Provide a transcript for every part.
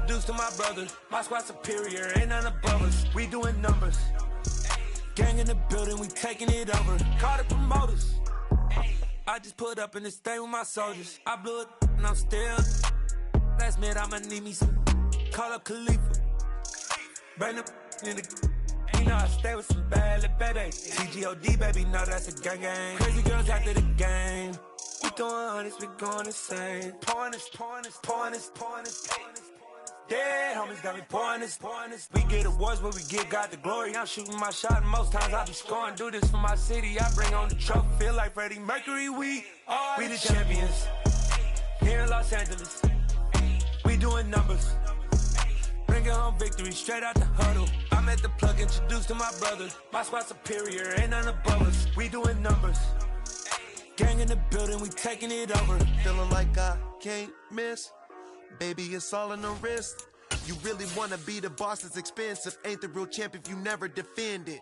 introduced to my brother. My squad superior, ain't none above us. We doing numbers. Gang in the building, we taking it over. Call the promoters. I just put up in this thing with my soldiers. I blew it and I'm still. Last minute I'ma need me some. Call up Khalifa. Bring the in the. You know I stay with some bad little baby. TGOD baby, know that's a gang gang. Crazy girls after the game. We throwing hundreds, we going insane. Pouring this. Dead homies got me pouring this. We get awards, but we give God the glory. I'm shooting my shot, and most times I be scoring. Do this for my city, I bring on the trophy. Feel like Freddie Mercury, we the champions. Here in Los Angeles, we doing numbers. Bringing home victory straight out the huddle. I'm at the plug, introduced to my brother. My squad superior, ain't none above us. We doing numbers. Gang in the building, we taking it over. Feeling like I can't miss. Baby, it's all in the wrist. You really wanna be the boss, it's expensive. Ain't the real champ if you never defend it.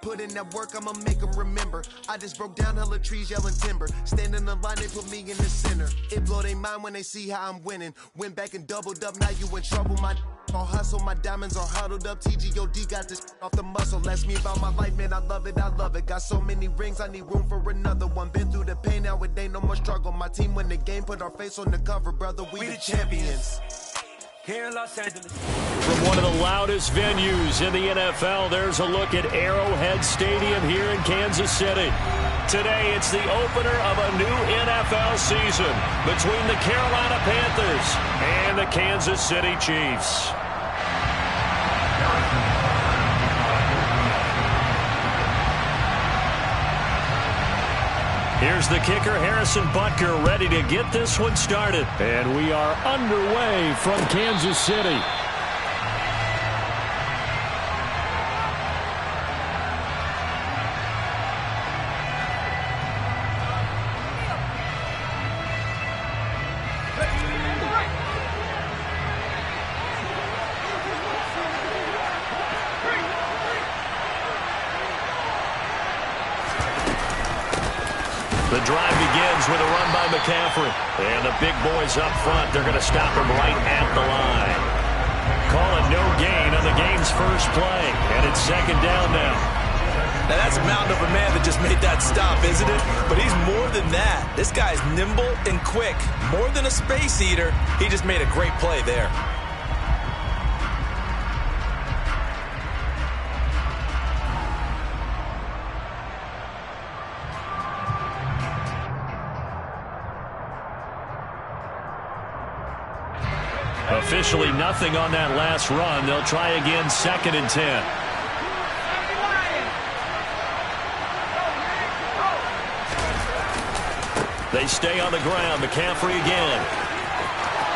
Put in that work, I'ma make them remember. I just broke down hella trees, yelling timber. Stand in the line, they put me in the center. It blow their mind when they see how I'm winning. Went back and doubled up, now you in trouble. My all hustle, my diamonds are huddled up. TGOD got this off the muscle. Ask me about my life, man, I love it. Got so many rings, I need room for another one. Been through the pain, now it ain't no more struggle. My team win the game, put our face on the cover, brother. We the champions. Here in Los Angeles. From one of the loudest venues in the NFL, there's a look at Arrowhead Stadium here in Kansas City. Today, it's the opener of a new NFL season between the Carolina Panthers and the Kansas City Chiefs. Here's the kicker, Harrison Butker, ready to get this one started. And we are underway from Kansas City. The drive begins with a run by McCaffrey. And the big boys up front, they're going to stop him right at the line. Call it no gain on the game's first play. And it's second down now. Now that's a mountain of a man that just made that stop, isn't it? But he's more than that. This guy's nimble and quick. More than a space eater, he just made a great play there. Officially nothing on that last run. They'll try again, 2nd and 10. They stay on the ground. McCaffrey again.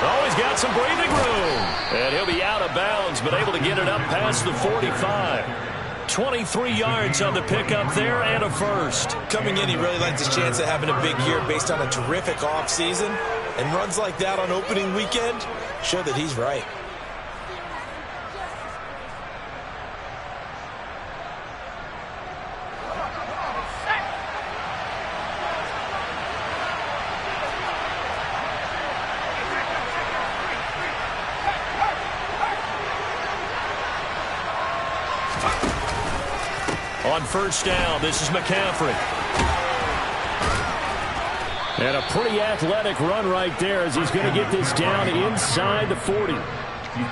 Oh, he's got some breathing room. And he'll be out of bounds, but able to get it up past the 45. 23 yards on the pickup there and a first. Coming in, he really liked his chance of having a big year based on a terrific offseason. And runs like that on opening weekend show that he's right. On first down, this is McCaffrey. And a pretty athletic run right there as he's going to get this down inside the 40.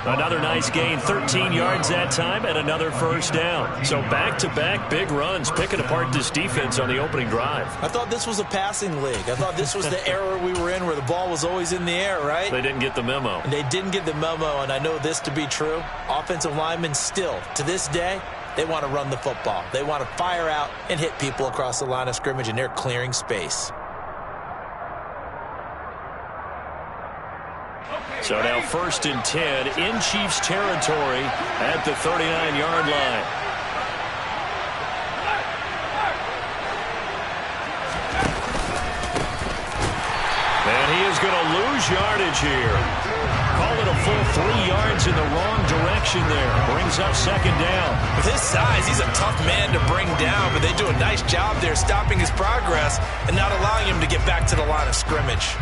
Another nice gain, 13 yards that time, and another first down. So back-to-back big runs, picking apart this defense on the opening drive. I thought this was a passing league. I thought this was the era we were in where the ball was always in the air, right? They didn't get the memo. And they didn't get the memo, and I know this to be true. Offensive linemen still, to this day, they want to run the football. They want to fire out and hit people across the line of scrimmage, and they're clearing space. So now 1st and 10 in Chiefs territory at the 39-yard line. And he is going to lose yardage here. Call it a full 3 yards in the wrong direction there. Brings up 2nd down. With his size, he's a tough man to bring down, but they do a nice job there stopping his progress and not allowing him to get back to the line of scrimmage.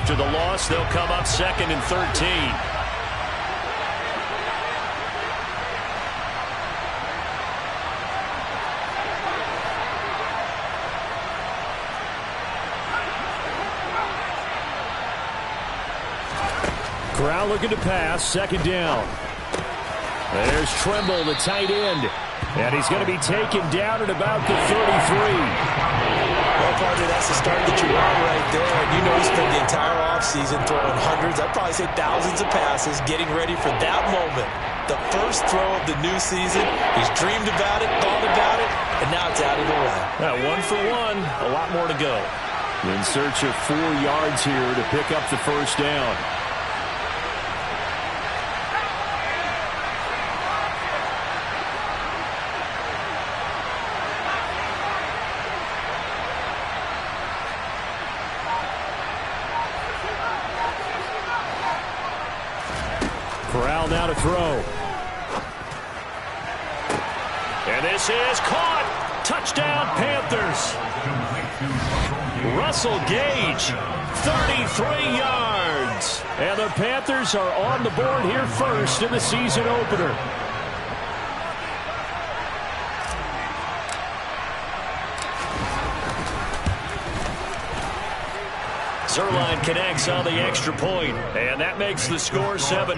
After the loss, they'll come up 2nd and 13. Corral looking to pass, 2nd down. There's Tremble, the tight end. And he's going to be taken down at about the 33. Well, partner, that's the start that you want right there. And you know he spent the entire offseason throwing hundreds, I'd probably say thousands of passes, getting ready for that moment. The first throw of the new season. He's dreamed about it, thought about it, and now it's out of the way. 1 for 1, a lot more to go. In search of 4 yards here to pick up the first down. Corral now to throw. And this is caught. Touchdown, Panthers. Russell Gage, 33 yards. And the Panthers are on the board here first in the season opener. Zerline connects on the extra point, and that makes the score 7-0.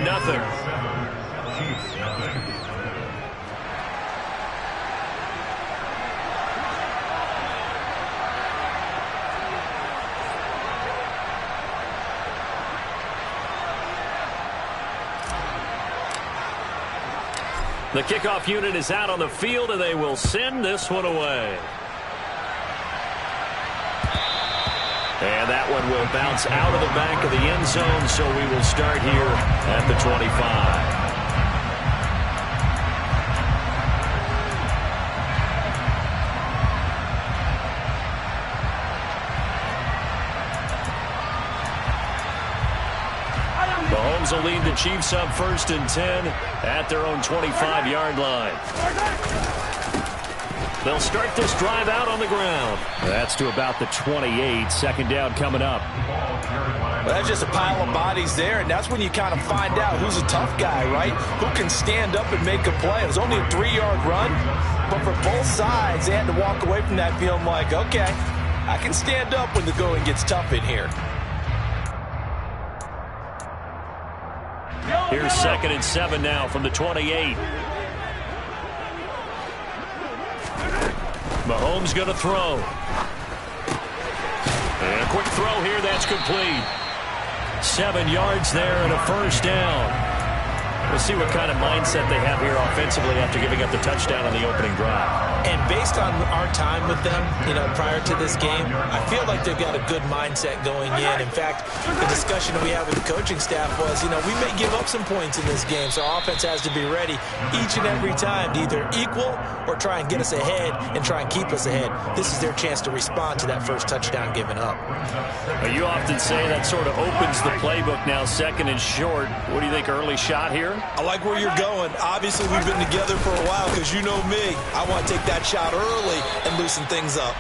The kickoff unit is out on the field, and they will send this one away. And that one will bounce out of the back of the end zone, so we will start here at the 25. Mahomes will lead the Chiefs up 1st and 10 at their own 25-yard line. They'll start this drive out on the ground. That's to about the 28. 2nd down coming up. Well, that's just a pile of bodies there, and that's when you kind of find out who's a tough guy, right? Who can stand up and make a play. It was only a 3-yard run, but for both sides, they had to walk away from that feeling like, okay, I can stand up when the going gets tough in here. Here's 2nd and 7 now from the 28. Mahomes going to throw. And a quick throw here, that's complete. 7 yards there and a first down. We'll see what kind of mindset they have here offensively after giving up the touchdown on the opening drive. And based on our time with them, prior to this game, I feel like they've got a good mindset going in. In fact, the discussion we had with the coaching staff was, we may give up some points in this game, so our offense has to be ready each and every time to either equal or try and get us ahead and try and keep us ahead. This is their chance to respond to that first touchdown given up. You often say that sort of opens the playbook now, 2nd and short. What do you think, early shot here? I like where you're going. Obviously, we've been together for a while because you know me. I want to take that shot early and loosen things up.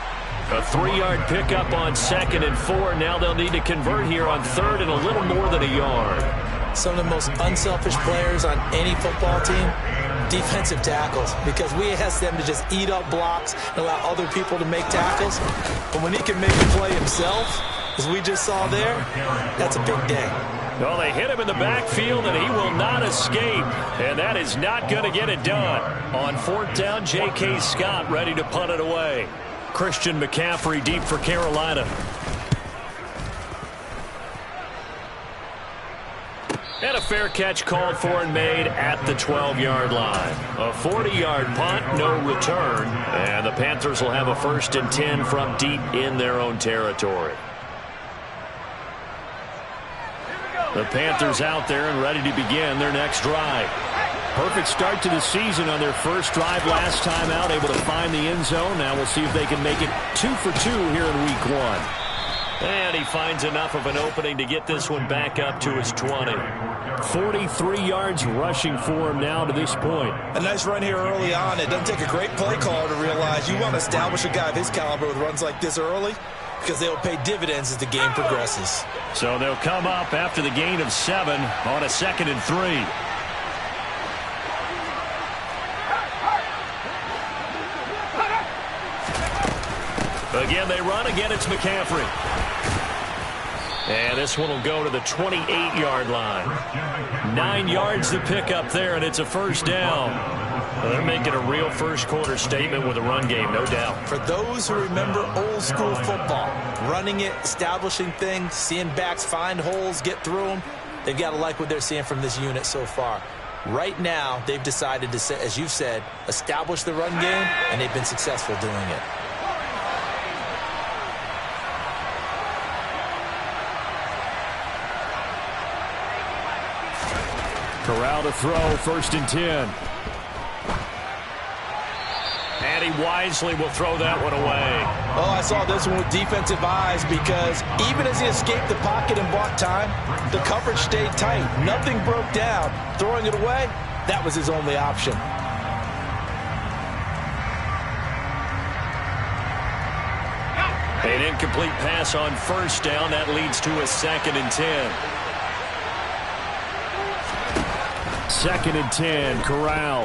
A 3-yard pickup on 2nd and 4. Now they'll need to convert here on 3rd and a little more than a yard. Some of the most unselfish players on any football team, defensive tackles, because we ask them to just eat up blocks and allow other people to make tackles. But when he can make a play himself, as we just saw there, that's a big day. Well, they hit him in the backfield, and he will not escape. And that is not going to get it done. On 4th down, J.K. Scott ready to punt it away. Christian McCaffrey deep for Carolina. And a fair catch called for and made at the 12-yard line. A 40-yard punt, no return. And the Panthers will have a 1st and 10 from deep in their own territory. The Panthers out there and ready to begin their next drive. Perfect start to the season on their first drive last time out, able to find the end zone. Now we'll see if they can make it 2 for 2 here in week 1. And he finds enough of an opening to get this one back up to his 20. 43 yards rushing for him now to this point. A nice run here early on. It doesn't take a great play caller to realize you want to establish a guy of his caliber with runs like this early. because they'll pay dividends as the game progresses. So they'll come up after the gain of 7 on a 2nd and 3. Again, they run. Again, it's McCaffrey. And this one will go to the 28-yard line. 9 yards to pick up there, and it's a first down. Well, they're making a real first-quarter statement with a run game, no doubt. For those who remember old-school football, running it, establishing things, seeing backs find holes, get through them, they've got to like what they're seeing from this unit so far. Right now, they've decided to, as you've said, establish the run game, and they've been successful doing it. Corral to throw, 1st and 10. And he wisely will throw that one away. Oh, I saw this one with defensive eyes because even as he escaped the pocket and bought time, the coverage stayed tight. Nothing broke down. Throwing it away, that was his only option. An incomplete pass on 1st down. That leads to a 2nd and 10. 2nd and 10, Corral.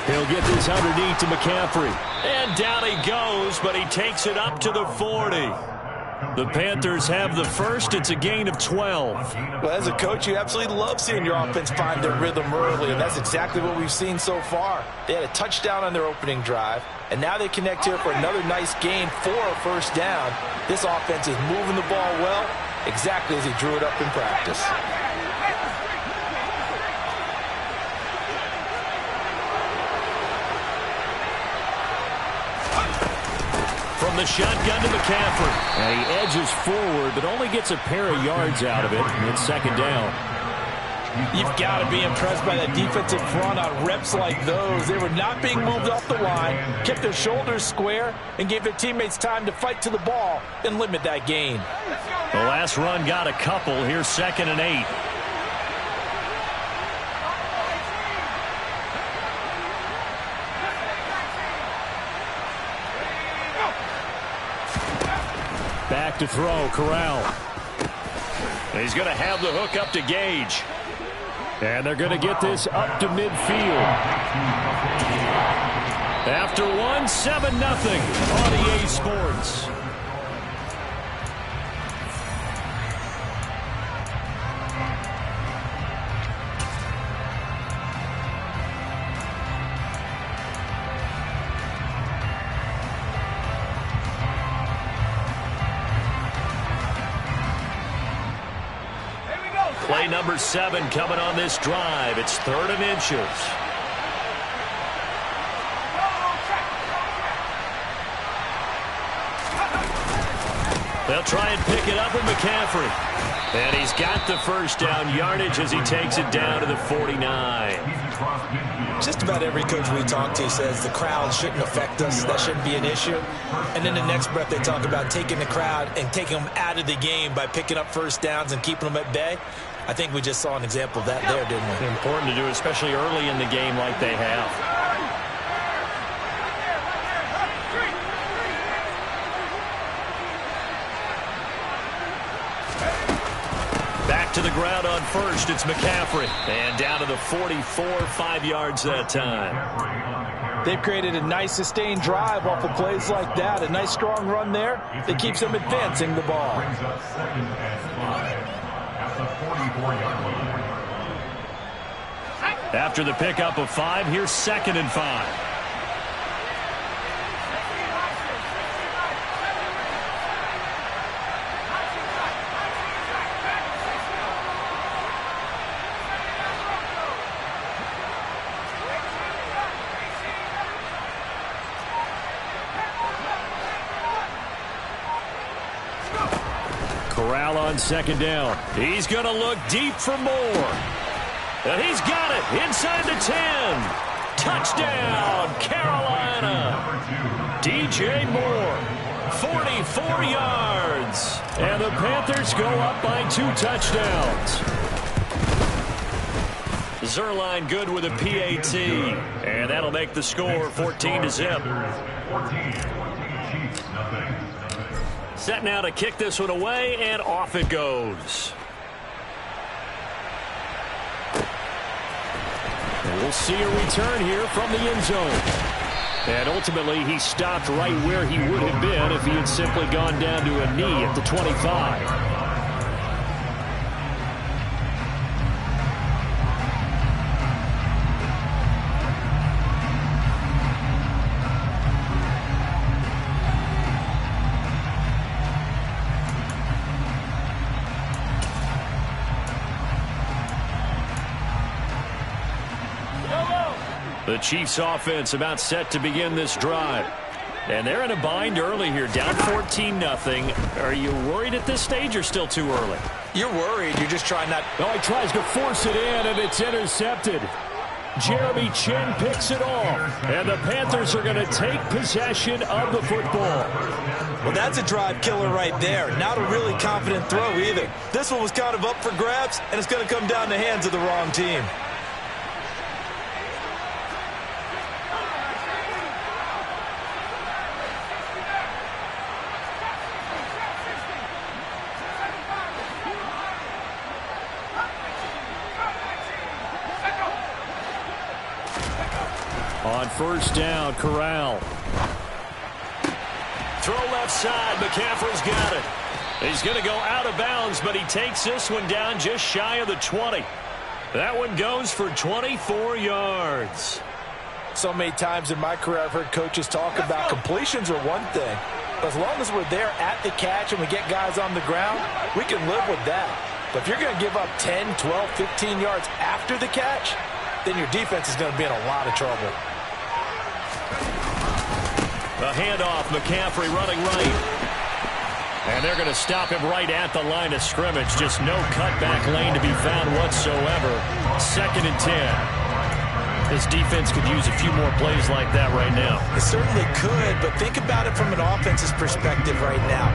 He'll get this underneath to McCaffrey. And down he goes, but he takes it up to the 40. The Panthers have the first. It's a gain of 12. Well, as a coach, you absolutely love seeing your offense find their rhythm early, and that's exactly what we've seen so far. They had a touchdown on their opening drive, and now they connect here for another nice gain for a first down. This offense is moving the ball well, exactly as he drew it up in practice. From the shotgun to McCaffrey. And he edges forward, but only gets a pair of yards out of it. And it's 2nd down. You've got to be impressed by that defensive front on reps like those. They were not being moved off the line, kept their shoulders square, and gave their teammates time to fight to the ball and limit that gain. The last run got a couple. Here's 2nd and 8. Back to throw, Corral. He's going to have the hook up to Gage. And they're going to get this up to midfield. After one, 7-0 on EA Sports. Play number 7 coming on this drive. It's 3rd and inches. They'll try and pick it up with McCaffrey. And he's got the first down yardage as he takes it down to the 49. Just about every coach we talk to says the crowd shouldn't affect us. That shouldn't be an issue. And in the next breath, they talk about taking the crowd and taking them out of the game by picking up first downs and keeping them at bay. I think we just saw an example of that there, didn't we? Important to do, especially early in the game like they have. Back to the ground on 1st. It's McCaffrey. And down to the 44, 5 yards that time. They've created a nice sustained drive off of plays like that. A nice strong run there that keeps them advancing the ball. After the pickup of 5, here's 2nd and 5. Corral on 2nd down. He's going to look deep for more. And he's got it inside the 10. Touchdown, Carolina. DJ Moore, 44 yards. And the Panthers go up by 2 touchdowns. Zerline good with a PAT. And that'll make the score 14-0. Set now to kick this one away, and off it goes. And we'll see a return here from the end zone. And ultimately, he stopped right where he would have been if he had simply gone down to a knee at the 25. The Chiefs offense about set to begin this drive. And they're in a bind early here, down 14-0. Are you worried at this stage or still too early? You're worried. You're just trying not... Oh, he tries to force it in, and it's intercepted. Jeremy Chin picks it off. And the Panthers are going to take possession of the football. Well, that's a drive killer right there. Not a really confident throw either. This one was kind of up for grabs, and it's going to come down the hands of the wrong team. On first down, Corral. Throw left side. McCaffrey's got it. He's going to go out of bounds, but he takes this one down just shy of the 20. That one goes for 24 yards. So many times in my career I've heard coaches talk about completions are one thing. But as long as we're there at the catch and we get guys on the ground, we can live with that. But if you're going to give up 10, 12, 15 yards after the catch, then your defense is going to be in a lot of trouble. A handoff, McCaffrey running right. And they're going to stop him right at the line of scrimmage. Just no cutback lane to be found whatsoever. 2nd and 10. This defense could use a few more plays like that right now. It certainly could, but think about it from an offense's perspective right now.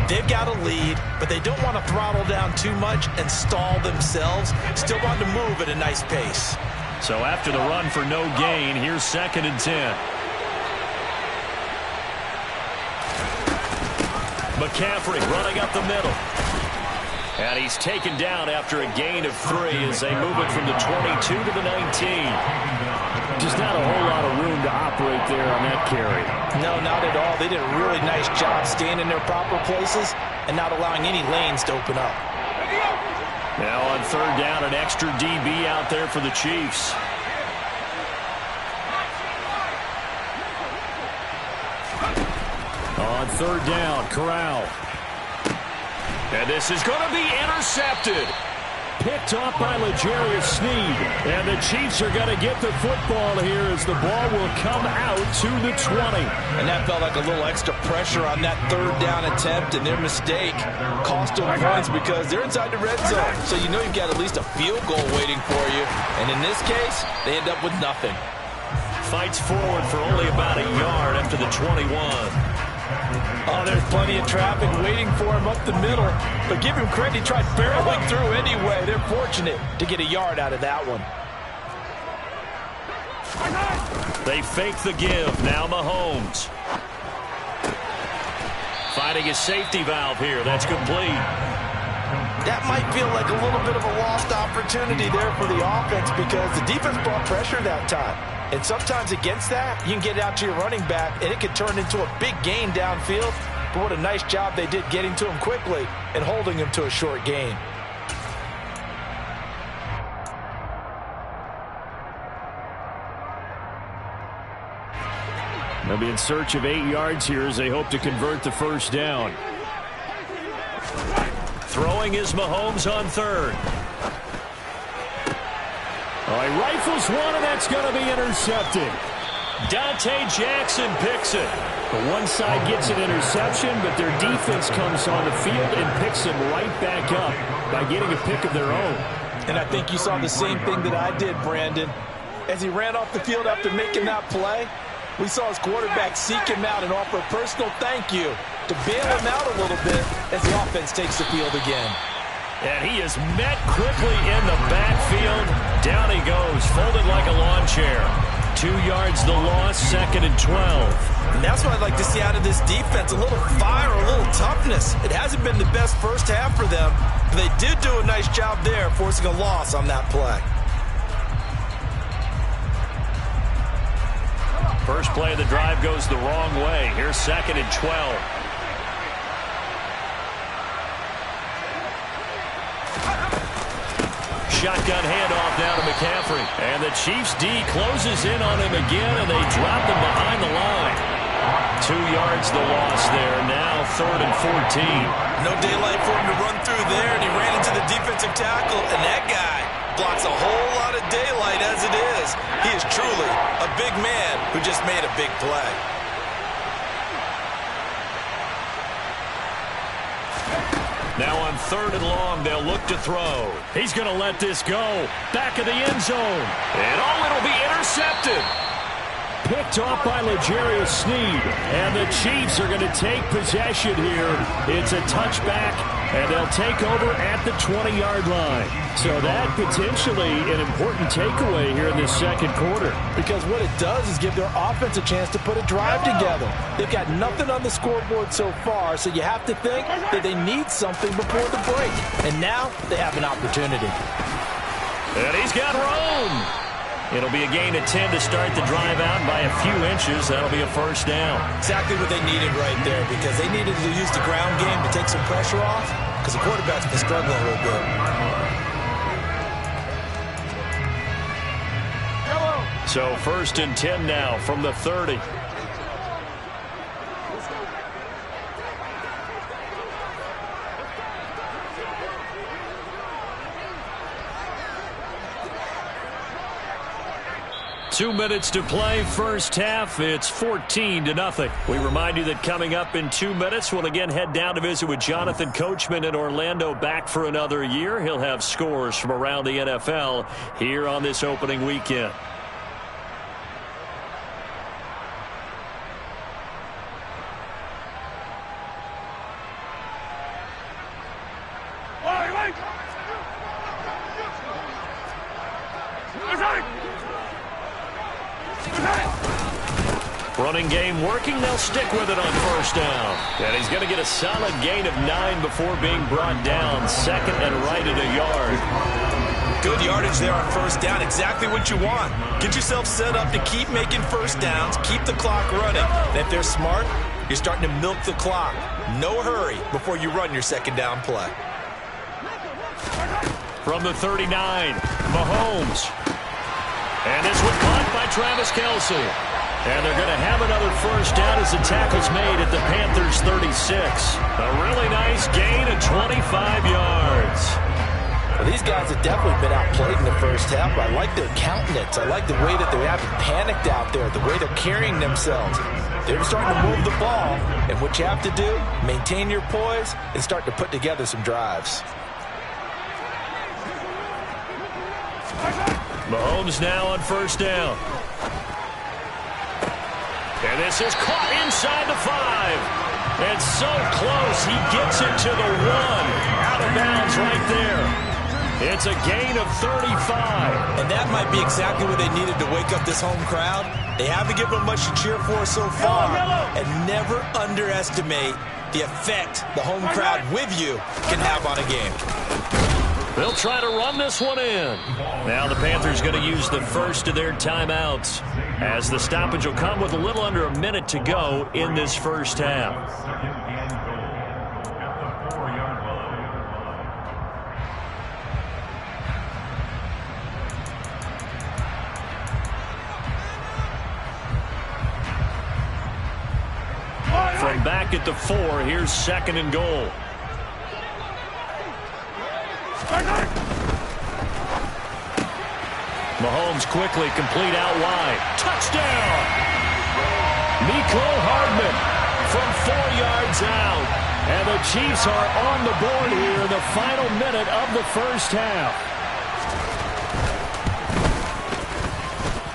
They've got a lead, but they don't want to throttle down too much and stall themselves. Still want to move at a nice pace. So after the run for no gain, here's 2nd and 10. McCaffrey running up the middle. And he's taken down after a gain of 3 as they move it from the 22 to the 19. Just not a whole lot of room to operate there on that carry. No, not at all. They did a really nice job staying in their proper places and not allowing any lanes to open up. Now on 3rd down, an extra DB out there for the Chiefs. On 3rd down, Corral. And this is going to be intercepted. Picked off by L'Jarius Sneed. And the Chiefs are going to get the football here as the ball will come out to the 20. And that felt like a little extra pressure on that 3rd down attempt, and their mistake cost them points because they're inside the red zone. So you know you've got at least a field goal waiting for you. And in this case, they end up with nothing. Fights forward for only about a yard after the 21. Oh, there's plenty of traffic waiting for him up the middle. But give him credit, he tried barreling through anyway. They're fortunate to get a yard out of that one. They fake the give. Now Mahomes. Finding a safety valve here. That's complete. That might feel like a little bit of a lost opportunity there for the offense because the defense brought pressure that time. And sometimes against that, you can get it out to your running back, and it could turn into a big gain downfield. But what a nice job they did getting to him quickly and holding him to a short gain. They'll be in search of 8 yards here as they hope to convert the 1st down. Throwing is Mahomes on 3rd. Oh, he rifles one, and that's going to be intercepted. Dante Jackson picks it. The one side gets an interception, but their defense comes on the field and picks him right back up by getting a pick of their own. And I think you saw the same thing that I did, Brandon. As he ran off the field after making that play, we saw his quarterback seek him out and offer a personal thank you to bail him out a little bit as the offense takes the field again. And he is met quickly in the backfield. Down he goes, folded like a lawn chair. 2 yards the loss, 2nd and 12. And that's what I'd like to see out of this defense, a little fire, a little toughness. It hasn't been the best first half for them, but they did do a nice job there forcing a loss on that play. First play of the drive goes the wrong way. Here's 2nd and 12. Shotgun handoff now to McCaffrey. And the Chiefs D closes in on him again, and they drop him behind the line. 2 yards the loss there. Now 3rd and 14. No daylight for him to run through there, and he ran into the defensive tackle, and that guy blocks a whole lot of daylight as it is. He is truly a big man who just made a big play. Now on 3rd and long, they'll look to throw. He's going to let this go. Back of the end zone. And it'll be intercepted. Picked off by L'Jarius Sneed. And the Chiefs are going to take possession here. It's a touchback, and they'll take over at the 20-yard line. So that potentially an important takeaway here in this second quarter. Because what it does is give their offense a chance to put a drive together. They've got nothing on the scoreboard so far, so you have to think that they need something before the break. And now they have an opportunity. And he's got room. It'll be a gain of 10 to start the drive out by a few inches. That'll be a first down. Exactly what they needed right there, because they needed to use the ground game to take some pressure off, because the quarterback's been struggling a little bit. So 1st and 10 now from the 30. Two minutes to play, first half. It's 14-0. We remind you that coming up in 2 minutes, we'll again head down to visit with Jonathan Coachman in Orlando, back for another year. He'll have scores from around the NFL here on this opening weekend. Running game working. They'll stick with it on first down. And he's going to get a solid gain of 9 before being brought down. 2nd and right at a yard. Good yardage there on first down. Exactly what you want. Get yourself set up to keep making first downs. Keep the clock running. And if they're smart, you're starting to milk the clock. No hurry before you run your second down play. From the 39, Mahomes. And this one caught by Travis Kelce. And they're going to have another first down as the tackle's made at the Panthers' 36. A really nice gain of 25 yards. Well, these guys have definitely been outplayed in the first half, but I like their countenance. I like the way that they haven't panicked out there, the way they're carrying themselves. They're starting to move the ball, and what you have to do, maintain your poise and start to put together some drives. Mahomes now on first down. And this is caught inside the 5. And so close, he gets it to the 1. Out of bounds right there. It's a gain of 35. And that might be exactly what they needed to wake up this home crowd. They haven't given them much to cheer for so far. And never underestimate the effect the home crowd with you can have on a game. They'll try to run this one in. Now the Panthers going to use the first of their timeouts, as the stoppage will come with a little under a minute to go in this first half. From back at the 4, here's 2nd and goal. Mahomes quickly complete out wide. Touchdown! Mecole Hardman from 4 yards out. And the Chiefs are on the board here in the final minute of the first half.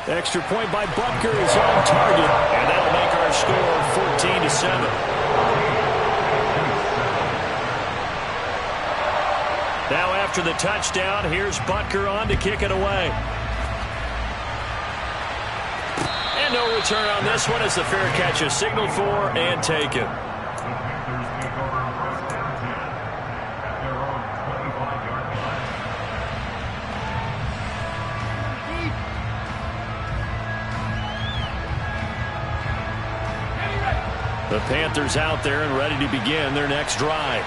Extra point by Butker is on target. And that'll make our score 14-7. Now after the touchdown, here's Butker on to kick it away. And no return on this one as the fair catch is signaled for and taken. The Panthers out there and ready to begin their next drive.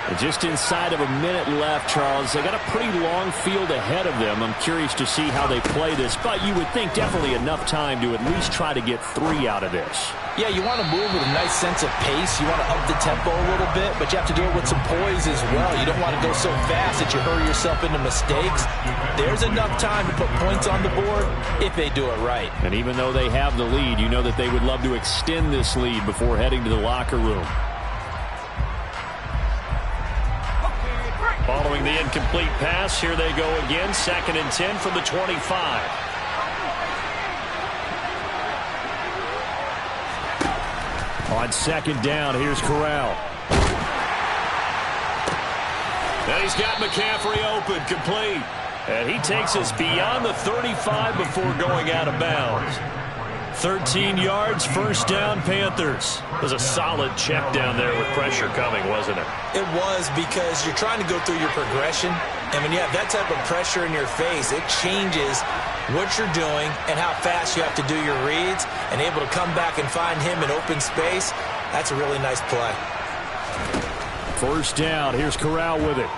And just inside of a minute left, Charles. They got a pretty long field ahead of them. I'm curious to see how they play this, but you would think definitely enough time to at least try to get 3 out of this. Yeah, you want to move with a nice sense of pace. You want to up the tempo a little bit, but you have to do it with some poise as well. You don't want to go so fast that you hurry yourself into mistakes. There's enough time to put points on the board if they do it right. And even though they have the lead, you know that they would love to extend this lead before heading to the locker room. Following the incomplete pass, here they go again. 2nd and 10 from the 25. On 2nd down, here's Corral. And he's got McCaffrey open, complete. And he takes us beyond the 35 before going out of bounds. 13 yards, 1st down, Panthers. It was a solid check down there with pressure coming, wasn't it? It was, because you're trying to go through your progression, and when you have that type of pressure in your face, it changes what you're doing and how fast you have to do your reads, and able to come back and find him in open space. That's a really nice play. 1st down, here's Corral with it.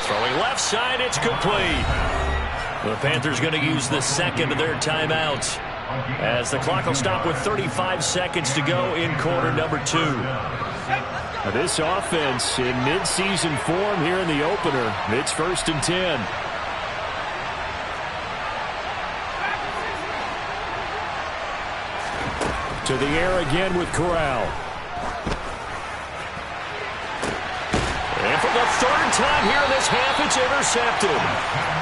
Throwing left side, it's complete. The Panthers going to use the 2nd of their timeouts as the clock will stop with 35 seconds to go in quarter number 2. Now this offense in mid-season form here in the opener. It's 1st and 10. To the air again with Corral. And for the 3rd time here in this half, it's intercepted.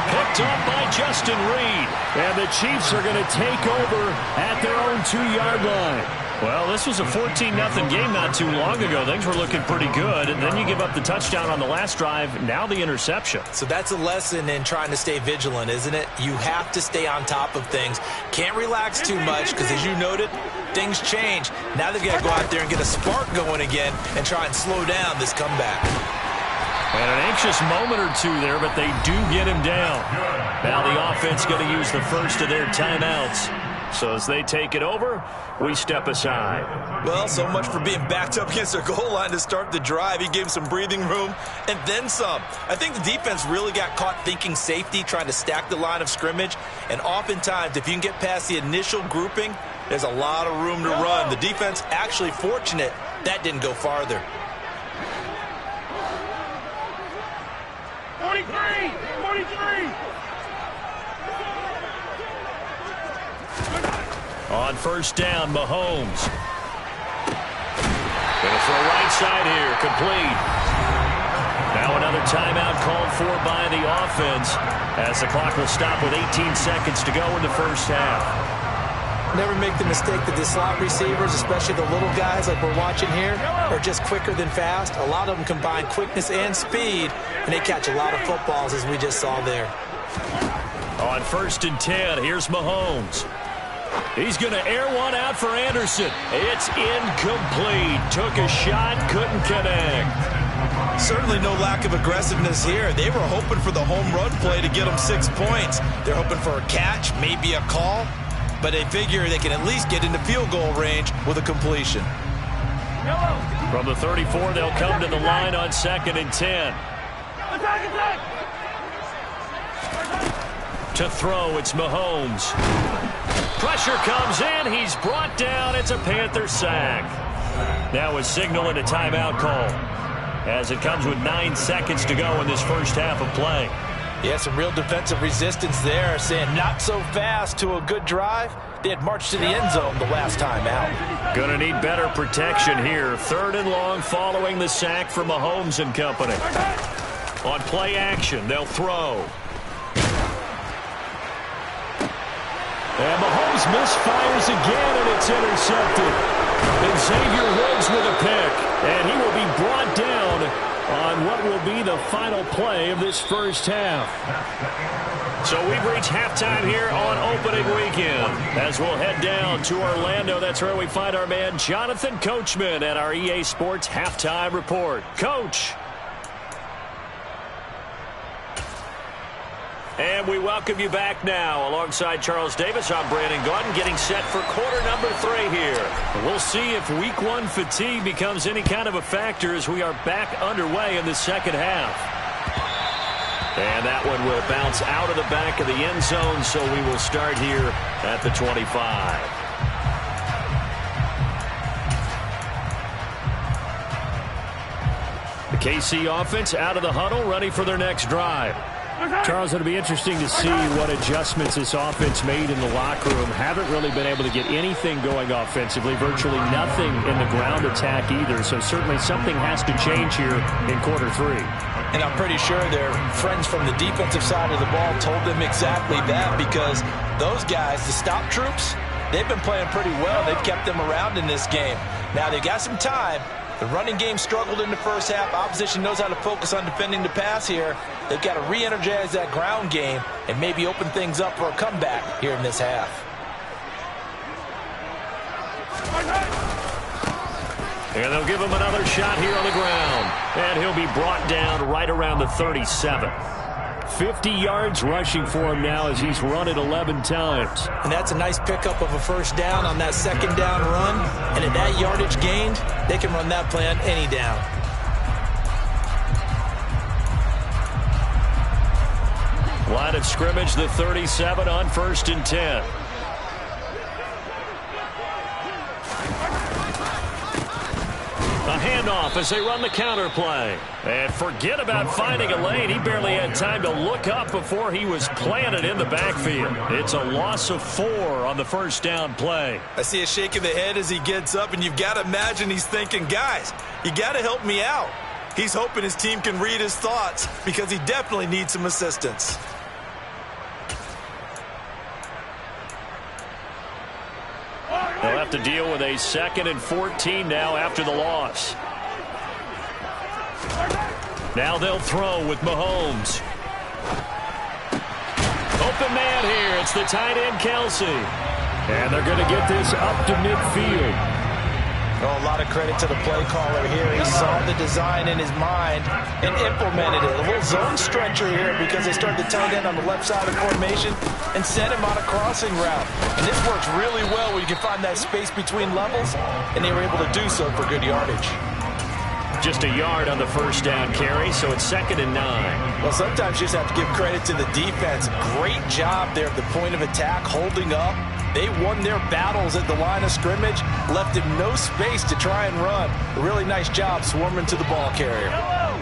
Picked up by Justin Reed. And the Chiefs are going to take over at their own 2-yard line. Well, this was a 14-0 game not too long ago. Things were looking pretty good. And then you give up the touchdown on the last drive. Now the interception. So that's a lesson in trying to stay vigilant, isn't it? You have to stay on top of things. Can't relax too much because, as you noted, things change. Now they've got to go out there and get a spark going again and try and slow down this comeback. And an anxious moment or two there, but they do get him down. Now the offense going to use the 1st of their timeouts. So as they take it over, we step aside. Well, so much for being backed up against their goal line to start the drive. He gave some breathing room and then some. I think the defense really got caught thinking safety, trying to stack the line of scrimmage. And oftentimes, if you can get past the initial grouping, there's a lot of room to run. The defense actually fortunate that didn't go farther. 43! On 1st down, Mahomes. Going to throw right side here, complete. Now another timeout called for by the offense as the clock will stop with 18 seconds to go in the 1st half. Never make the mistake that the slot receivers, especially the little guys like we're watching here, are just quicker than fast. A lot of them combine quickness and speed, and they catch a lot of footballs, as we just saw there. On 1st and 10, here's Mahomes. He's going to air one out for Anderson. It's incomplete. Took a shot, couldn't connect. Certainly no lack of aggressiveness here. They were hoping for the home run play to get them 6 points. They're hoping for a catch, maybe a call, but they figure they can at least get into field goal range with a completion. From the 34, they'll come to the line on 2nd and 10. To throw, it's Mahomes. Pressure comes in. He's brought down. It's a Panther sack. Now a signal and a timeout call as it comes with 9 seconds to go in this 1st half of play. Yeah, some real defensive resistance there, saying not so fast to a good drive. They had marched to the end zone the last time out. Going to need better protection here. 3rd and long following the sack from Mahomes and company. On play action, they'll throw. And Mahomes misfires again, and it's intercepted. And Xavier Woods with a pick. And he will be brought down on what will be the final play of this 1st half. So we've reached halftime here on opening weekend. As we'll head down to Orlando, that's where we find our man Jonathan Coachman at our EA Sports Halftime Report. Coach. And we welcome you back now. Alongside Charles Davis, I'm Brandon Gaudin, getting set for quarter number 3 here. We'll see if week 1 fatigue becomes any kind of a factor as we are back underway in the second half. And that one will bounce out of the back of the end zone, so we will start here at the 25. The KC offense out of the huddle, ready for their next drive. Charles, it'll be interesting to see what adjustments this offense made in the locker room. Haven't really been able to get anything going offensively, virtually nothing in the ground attack either. So certainly something has to change here in quarter 3. And I'm pretty sure their friends from the defensive side of the ball told them exactly that, because those guys, the stop troops, they've been playing pretty well. They've kept them around in this game. Now they've got some time. The running game struggled in the first half. Opposition knows how to focus on defending the pass here. They've got to re-energize that ground game and maybe open things up for a comeback here in this half. And they'll give him another shot here on the ground. And he'll be brought down right around the 37. 50 yards rushing for him now as he's run it 11 times. And that's a nice pickup of a first down on that second down run. And at that yardage gained, they can run that play on any down. Line of scrimmage, the 37 on 1st and 10. A handoff as they run the counter play. And forget about finding a lane. He barely had time to look up before he was planted in the backfield. It's a loss of 4 on the first down play. I see a shake of the head as he gets up, and you've got to imagine he's thinking, guys, you got to help me out. He's hoping his team can read his thoughts because he definitely needs some assistance. They'll have to deal with a 2nd and 14 now after the loss. Now they'll throw with Mahomes. Open man here. It's the tight end, Kelsey. And they're going to get this up to midfield. Oh, a lot of credit to the play caller here. He saw the design in his mind and implemented it. A little zone stretcher here because they started the tight end on the left side of the formation and sent him on a crossing route. And this works really well when you can find that space between levels, and they were able to do so for good yardage. Just a yard on the first down carry, so it's 2nd and 9. Well, sometimes you just have to give credit to the defense. Great job there at the point of attack, holding up. They won their battles at the line of scrimmage, left him no space to try and run. A really nice job swarming to the ball carrier.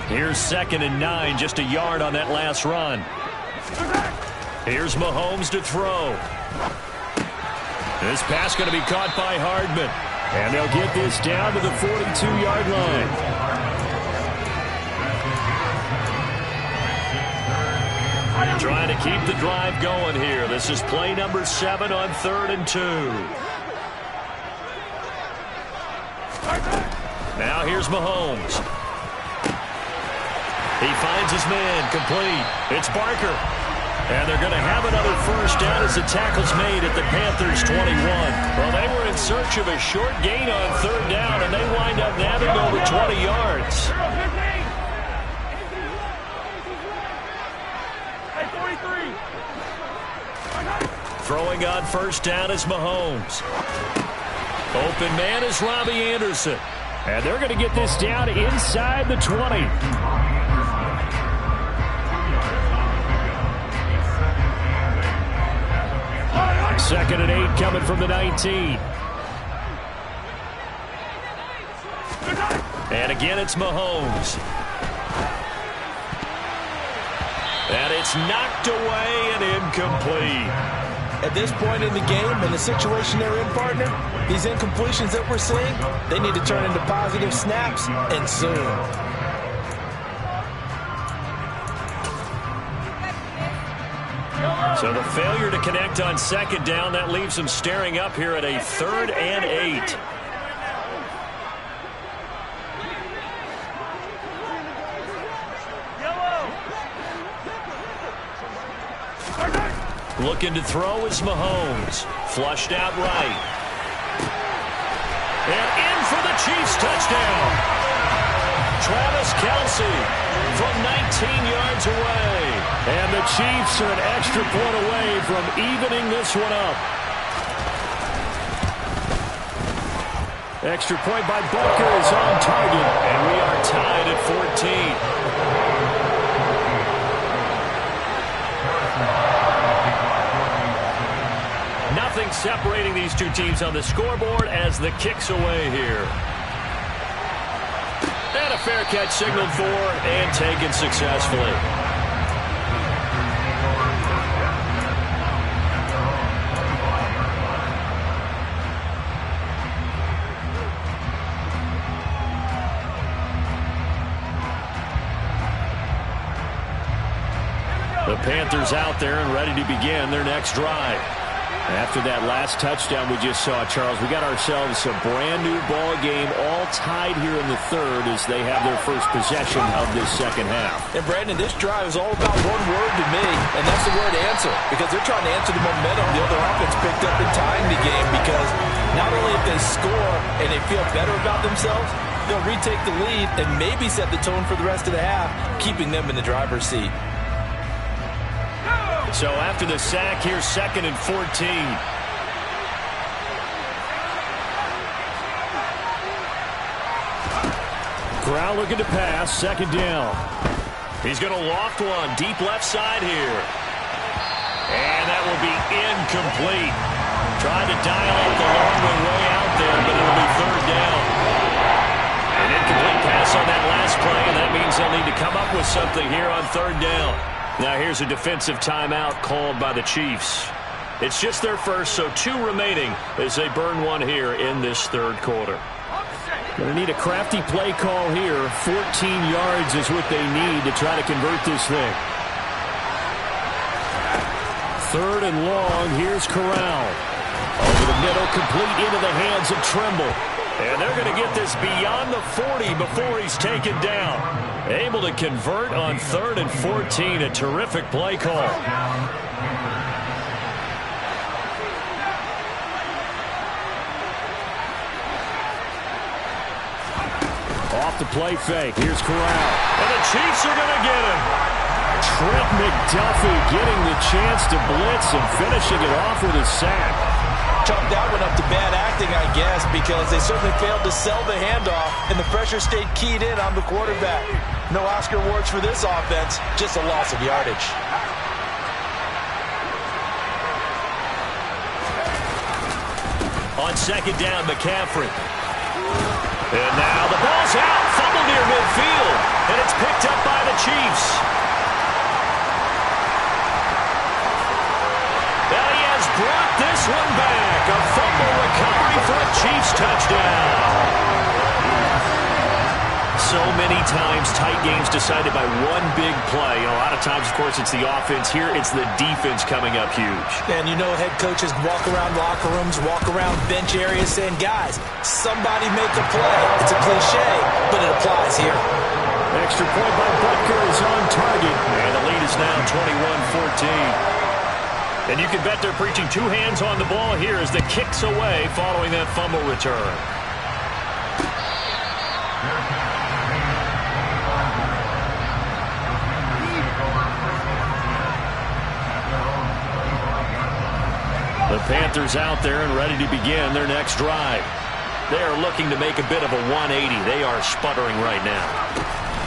Here's 2nd and 9, just a yard on that last run. Here's Mahomes to throw. This pass going to be caught by Hardman. And they'll get this down to the 42-yard line. Trying to keep the drive going here. This is play number 7 on 3rd and 2. Now here's Mahomes. He finds his man, complete. It's Barker. And they're going to have another first down as the tackle's made at the Panthers' 21. Well, they were in search of a short gain on 3rd down, and they wind up nabbing over 20 yards. Throwing on first down is Mahomes. Open man is Robbie Anderson. And they're going to get this down inside the 20. Second and 8 coming from the 19. And again, it's Mahomes. And it's knocked away and incomplete. At this point in the game, in the situation they're in, partner, these incompletions that we're seeing, they need to turn into positive snaps, and soon. So the failure to connect on 2nd down, that leaves them staring up here at a 3rd and 8. Looking to throw is Mahomes. Flushed out right. And in for the Chiefs touchdown. Travis Kelce from 19 yards away. And the Chiefs are an extra point away from evening this one up. Extra point by Butker is on target. And we are tied at 14. Nothing separating these two teams on the scoreboard as the kick's away here. And a fair catch signaled for and taken successfully. The Panthers out there and ready to begin their next drive. After that last touchdown we just saw, Charles, we got ourselves a brand-new ball game, all tied here in the third as they have their first possession of this second half. And, Brandon, this drive is all about one word to me, and that's the word answer, because they're trying to answer the momentum the other offense picked up in tying the game, because not only if they score and they feel better about themselves, they'll retake the lead and maybe set the tone for the rest of the half, keeping them in the driver's seat. So after the sack, here's 2nd and 14. Corral looking to pass, 2nd down. He's going to loft one, deep left side here. And that will be incomplete. Trying to dial up the long way out there, but it'll be 3rd down. An incomplete pass on that last play, and that means they'll need to come up with something here on 3rd down. Now here's a defensive timeout called by the Chiefs. It's just their first, so 2 remaining as they burn one here in this 3rd quarter. Going to need a crafty play call here. 14 yards is what they need to try to convert this thing. 3rd and long. Here's Corral. Over the middle, complete into the hands of Trimble. And they're going to get this beyond the 40 before he's taken down. Able to convert on 3rd and 14. A terrific play call. Off the play fake. Here's Corral. And the Chiefs are going to get him. Trent McDuffie getting the chance to blitz and finishing it off with a sack. Chalk that one up to bad acting, I guess, because they certainly failed to sell the handoff, and the pressure stayed keyed in on the quarterback. No Oscar awards for this offense, just a loss of yardage. On 2nd down, McCaffrey. And now the ball's out, fumble near midfield, and it's picked up by the Chiefs. Now he has brought this one back. A fumble recovery for a Chiefs touchdown. So many times tight games decided by one big play. A lot of times, of course, it's the offense. Here, it's the defense coming up huge. And you know head coaches walk around locker rooms, walk around bench areas saying, guys, somebody make a play. It's a cliche, but it applies here. Extra point by Butker is on target. And the lead is now 21-14. And you can bet they're preaching 2 hands on the ball here as the kick's away following that fumble return. The Panthers out there and ready to begin their next drive. They are looking to make a bit of a 180. They are sputtering right now.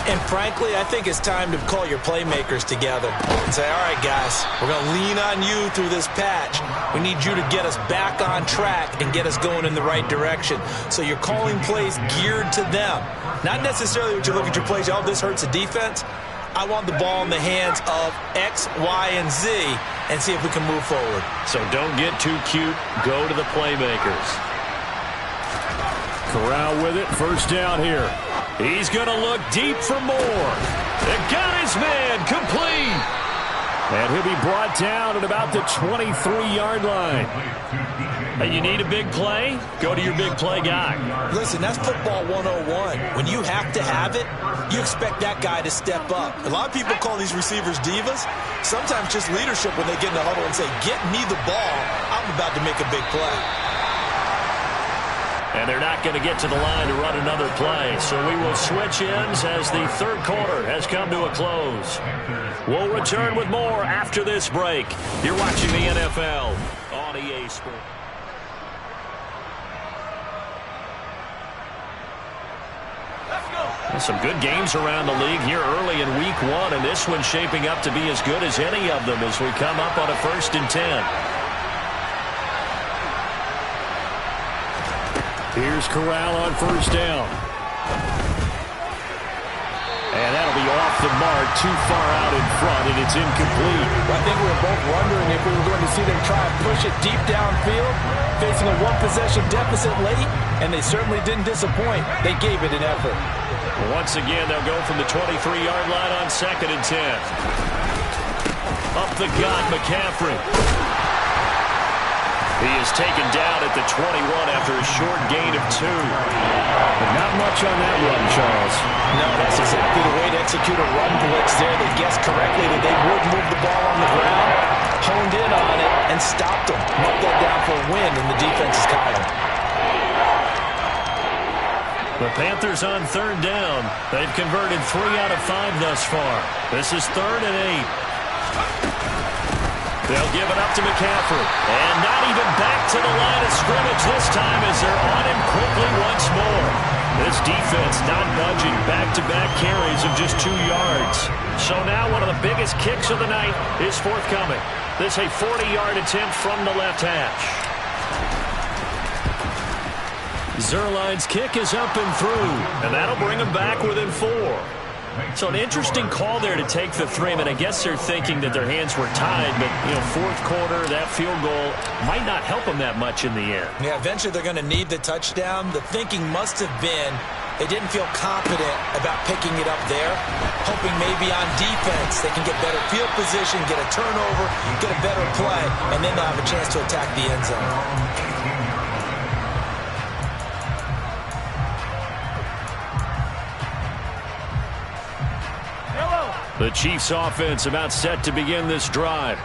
And frankly, I think it's time to call your playmakers together and say, all right, guys, we're going to lean on you through this patch. We need you to get us back on track and get us going in the right direction. So you're calling plays geared to them. Not necessarily what you look at your plays, oh, this hurts the defense. I want the ball in the hands of X, Y, and Z and see if we can move forward. So don't get too cute. Go to the playmakers. Corral with it. 1st down here. He's going to look deep for more. They got his man complete. And he'll be brought down at about the 23-yard line. Hey, you need a big play? Go to your big play guy. Listen, that's football 101. When you have to have it, you expect that guy to step up. A lot of people call these receivers divas. Sometimes just leadership when they get in the huddle and say, get me the ball. I'm about to make a big play. And they're not going to get to the line to run another play. So we will switch ends as the third quarter has come to a close. We'll return with more after this break. You're watching the NFL on EA Sports. Some good games around the league here early in week 1, and this one's shaping up to be as good as any of them as we come up on a 1st and 10. Here's Corral on 1st down. And that'll be off the mark, too far out in front, and it's incomplete. Well, I think we were both wondering if we were going to see them try and push it deep downfield, facing a one-possession deficit late, and they certainly didn't disappoint. They gave it an effort. Once again, they'll go from the 23-yard line on 2nd and 10. Up the gut, McCaffrey. He is taken down at the 21 after a short gain of 2. But not much on that run, Charles. No, that's exactly the way to execute a run blitz there. They guessed correctly that they would move the ball on the ground, honed in on it, and stopped them. Marked that down for a win in the defense's column. The Panthers on 3rd down. They've converted 3 out of 5 thus far. This is 3rd and 8. They'll give it up to McCaffrey. And not even back to the line of scrimmage this time as they're on him quickly once more. This defense not budging. Back-to-back carries of just 2 yards. So now one of the biggest kicks of the night is forthcoming. This a 40-yard attempt from the left hash. Zerline's kick is up and through, and that'll bring them back within 4. So an interesting call there to take the 3. I mean, I guess they're thinking that their hands were tied, but, 4th quarter, that field goal might not help them that much in the end. Yeah, eventually they're going to need the touchdown. The thinking must have been they didn't feel confident about picking it up there, hoping maybe on defense they can get better field position, get a turnover, get a better play, and then they'll have a chance to attack the end zone. The Chiefs offense about set to begin this drive.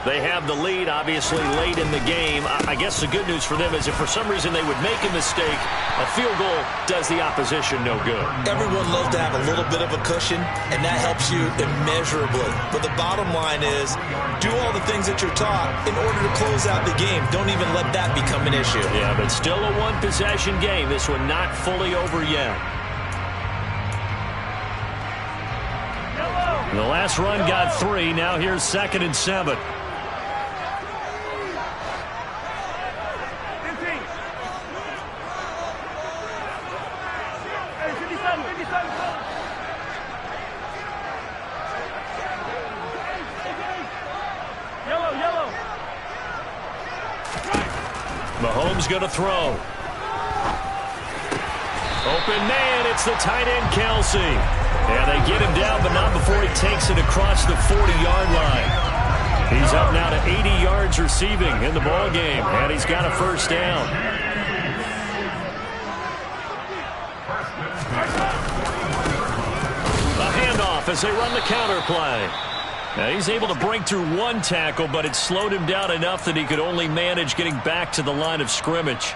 They have the lead, obviously, late in the game. I guess the good news for them is if for some reason they would make a mistake, a field goal does the opposition no good. Everyone loves to have a little bit of a cushion, and that helps you immeasurably. But the bottom line is, do all the things that you're taught in order to close out the game. Don't even let that become an issue. Yeah, but still a one-possession game. This one not fully over yet. The last run got 3. Now here's 2nd and 7. Mahomes going to throw. Open man, it's the tight end, Kelsey. And they get him down, but not before he takes it across the 40-yard line. He's up now to 80 yards receiving in the ballgame, and he's got a 1st down. A handoff as they run the counter play. Now he's able to break through 1 tackle, but it slowed him down enough that he could only manage getting back to the line of scrimmage.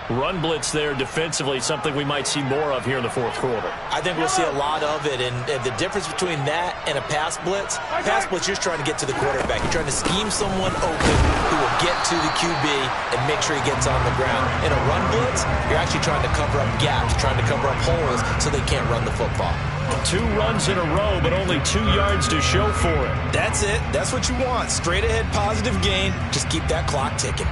Run blitz there defensively, something we might see more of here in the 4th quarter. I think we'll see a lot of it, and the difference between that and a pass blitz, you're just trying to get to the quarterback. You're trying to scheme someone open who will get to the QB and make sure he gets on the ground. In a run blitz, you're actually trying to cover up gaps, trying to cover up holes so they can't run the football. 2 runs in a row, but only 2 yards to show for it. That's it. That's what you want. Straight ahead positive gain. Just keep that clock ticking.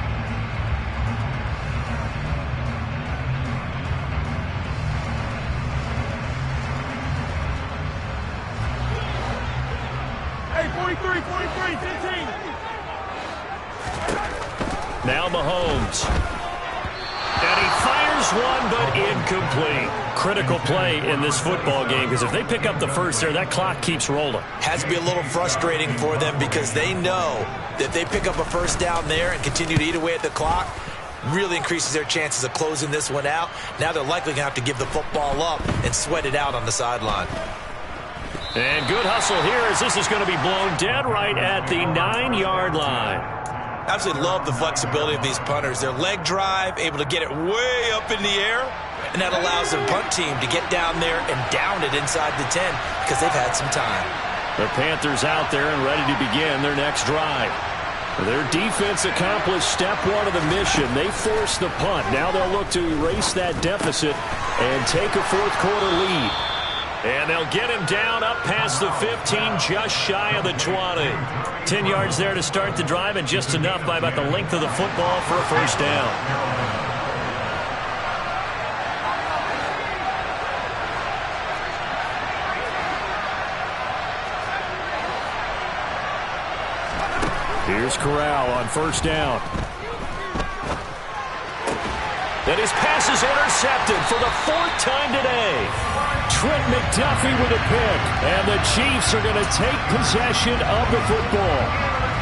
Now Mahomes. And he fires one, but incomplete. critical play in this football game, because if they pick up the first there, that clock keeps rolling. Has to be a little frustrating for them because they know that if they pick up a first down there and continue to eat away at the clock, really increases their chances of closing this one out. Now they're likely going to have to give the football up and sweat it out on the sideline. And good hustle here as this is going to be blown dead right at the 9-yard line. Absolutely love the flexibility of these punters. Their leg drive, able to get it way up in the air, and that allows their punt team to get down there and down it inside the 10 because they've had some time. The Panthers out there and ready to begin their next drive. Their defense accomplished step one of the mission. They forced the punt. Now they'll look to erase that deficit and take a fourth-quarter lead. And they'll get him down up past the 15, just shy of the 20. 10 yards there to start the drive, and just enough by about the length of the football for a first down. Here's Corral on first down. And his pass is intercepted for the 4th time today. Trent McDuffie with a pick. And the Chiefs are going to take possession of the football.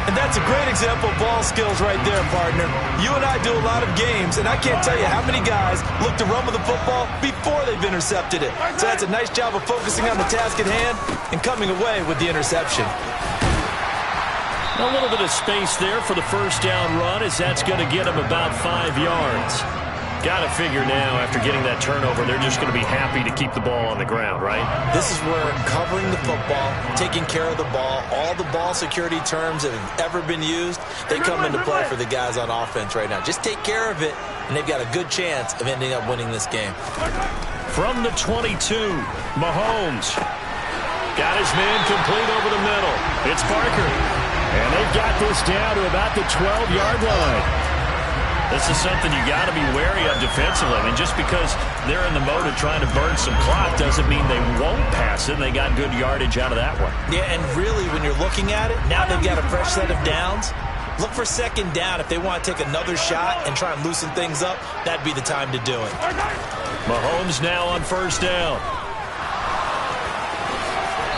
And that's a great example of ball skills right there, partner. You and I do a lot of games, and I can't tell you how many guys look to run with the football before they've intercepted it. So that's a nice job of focusing on the task at hand and coming away with the interception. A little bit of space there for the first down run, as that's going to get him about 5 yards. Got to figure now, after getting that turnover, they're just going to be happy to keep the ball on the ground, right? This is where covering the football, taking care of the ball, all the ball security terms that have ever been used, they come into play for the guys on offense right now. Just take care of it, and they've got a good chance of ending up winning this game. From the 22, Mahomes got his man complete over the middle. It's Parker. And they've got this down to about the 12-yard line. This is something you got to be wary of defensively. I mean, just because they're in the mode of trying to burn some clock doesn't mean they won't pass it. They got good yardage out of that one. Yeah, and really, when you're looking at it, now they've got a fresh set of downs. Look for second down. If they want to take another shot and try and loosen things up, that'd be the time to do it. Mahomes now on first down.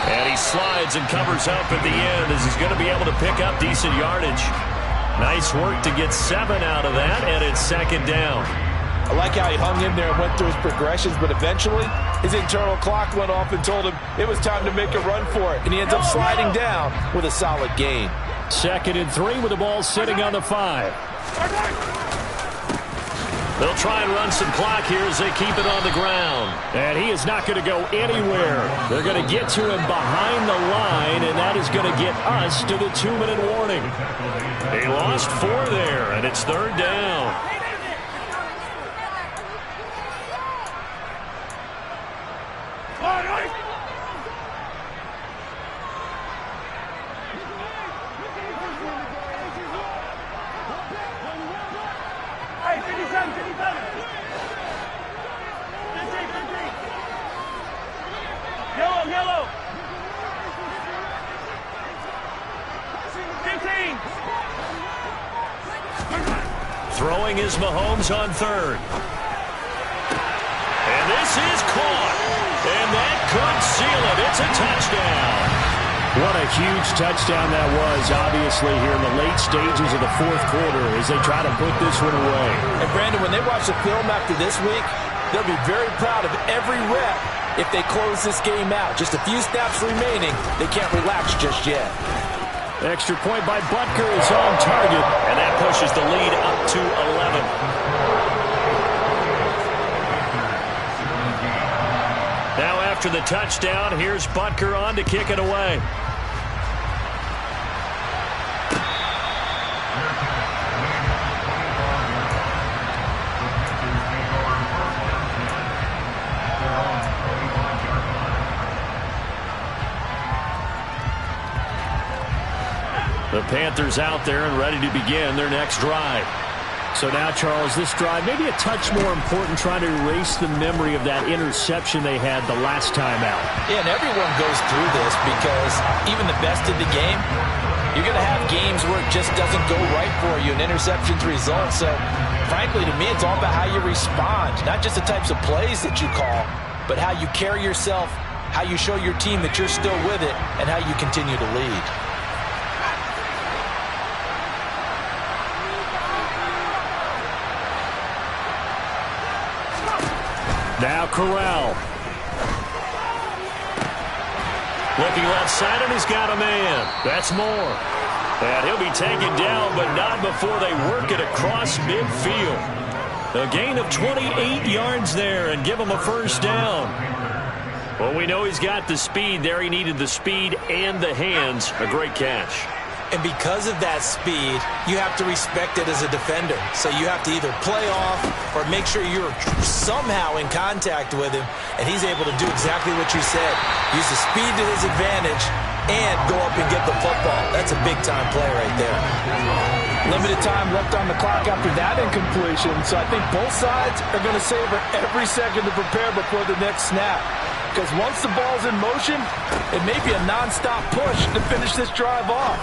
And he slides and covers up at the end as he's going to be able to pick up decent yardage. Nice work to get 7 out of that, and it's second down. I like how he hung in there and went through his progressions, but eventually his internal clock went off and told him it was time to make a run for it, and he ends up sliding down with a solid gain. 2nd and 3 with the ball sitting on the 5. They'll try and run some clock here as they keep it on the ground. And he is not going to go anywhere. They're going to get to him behind the line, and that is going to get us to the 2-minute warning. He lost 4 there, and it's 3rd down. Throwing is Mahomes on 3rd. And this is caught. And that could seal it. It's a touchdown. What a huge touchdown that was, obviously, here in the late stages of the 4th quarter as they try to put this one away. And, Brandon, when they watch the film after this week, they'll be very proud of every rep if they close this game out. Just a few snaps remaining. They can't relax just yet. Extra point by Butker is on target, and that pushes the lead up to 11. Now after the touchdown, here's Butker on to kick it away. The Panthers out there and ready to begin their next drive. So now, Charles, this drive maybe a touch more important, trying to erase the memory of that interception they had the last time out. Yeah, and everyone goes through this because even the best in the game, you're going to have games where it just doesn't go right for you, and interceptions result. So, frankly, to me, it's all about how you respond, not just the types of plays that you call, but how you carry yourself, how you show your team that you're still with it, and how you continue to lead. Now Corral. Looking left side, and he's got a man. That's Moore. And he'll be taken down, but not before they work it across midfield. A gain of 28 yards there and give him a first down. Well, we know he's got the speed there. He needed the speed and the hands. A great catch. And because of that speed, you have to respect it as a defender. So you have to either play off or make sure you're somehow in contact with him, and he's able to do exactly what you said. Use the speed to his advantage and go up and get the football. That's a big-time play right there. Limited time left on the clock after that incompletion, so I think both sides are going to savor every second to prepare before the next snap. Because once the ball's in motion, it may be a non-stop push to finish this drive off.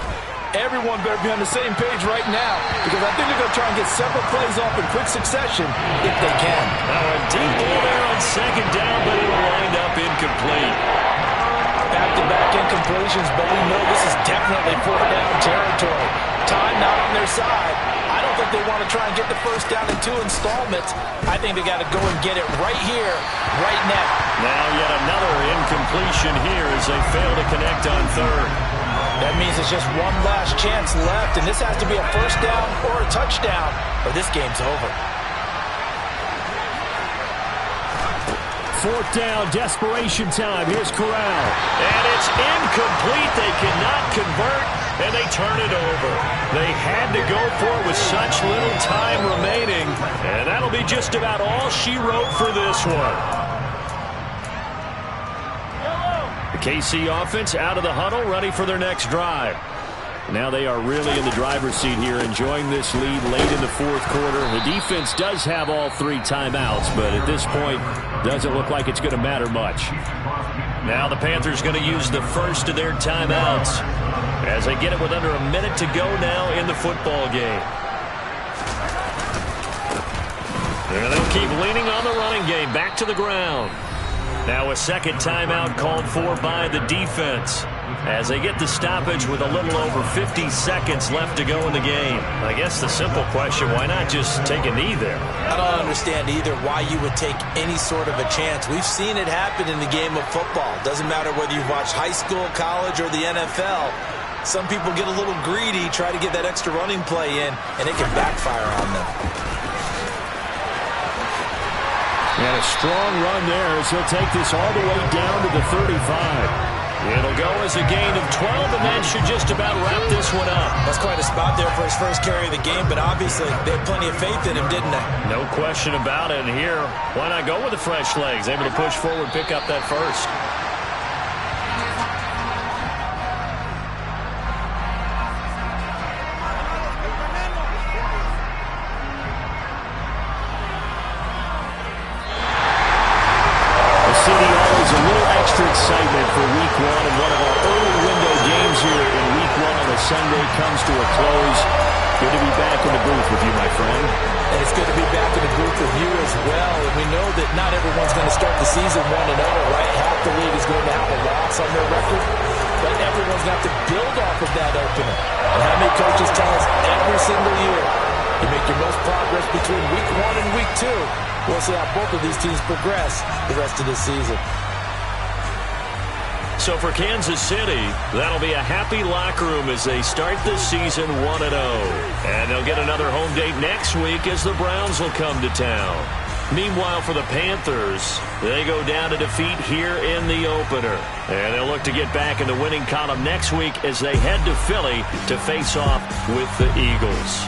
Everyone better be on the same page right now, because I think they're going to try and get several plays off in quick succession if they can. Now a deep ball there on second down, but it'll wind up incomplete. Back-to-back incompletions, but we know this is definitely fourth down territory. Time not on their side. I don't think they want to try and get the first down in 2 installments. I think they got to go and get it right here, right now. Now yet another incompletion here as they fail to connect on third. That means it's just one last chance left, and this has to be a first down or a touchdown, or this game's over. Fourth down, desperation time. Here's Corral. And it's incomplete. They cannot convert, and they turn it over. They had to go for it with such little time remaining, and that'll be just about all she wrote for this one. The KC offense out of the huddle, ready for their next drive. Now they are really in the driver's seat here, enjoying this lead late in the fourth quarter. The defense does have all 3 timeouts, but at this point, doesn't look like it's going to matter much. Now the Panthers going to use the first of their timeouts as they get it with under a minute to go now in the football game. And they'll keep leaning on the running game, back to the ground. Now a second timeout called for by the defense as they get the stoppage with a little over 50 seconds left to go in the game. I guess the simple question, why not just take a knee there? I don't understand either why you would take any sort of a chance. We've seen it happen in the game of football. Doesn't matter whether you've watched high school, college, or the NFL. Some people get a little greedy, try to get that extra running play in, and it can backfire on them. And a strong run there as he'll take this all the way down to the 35. It'll go as a gain of 12, and that should just about wrap this one up. That's quite a spot there for his first carry of the game, but obviously they had plenty of faith in him, didn't they? No question about it. And here, why not go with the fresh legs? Able to push forward, pick up that first. Excitement for Week 1 and one of our early window games here in Week 1 on a Sunday comes to a close. Good to be back in the booth with you, my friend. And it's good to be back in the booth with you as well. And we know that not everyone's going to start the season 1-0, right? Half the league is going to have a loss on their record. But everyone's got to build off of that opener. And how many coaches tell us every single year, you make your most progress between Week 1 and Week 2. We'll see how both of these teams progress the rest of this season. So for Kansas City, that'll be a happy locker room as they start the season 1-0. And they'll get another home date next week as the Browns will come to town. Meanwhile, for the Panthers, they go down to defeat here in the opener. And they'll look to get back in the winning column next week as they head to Philly to face off with the Eagles.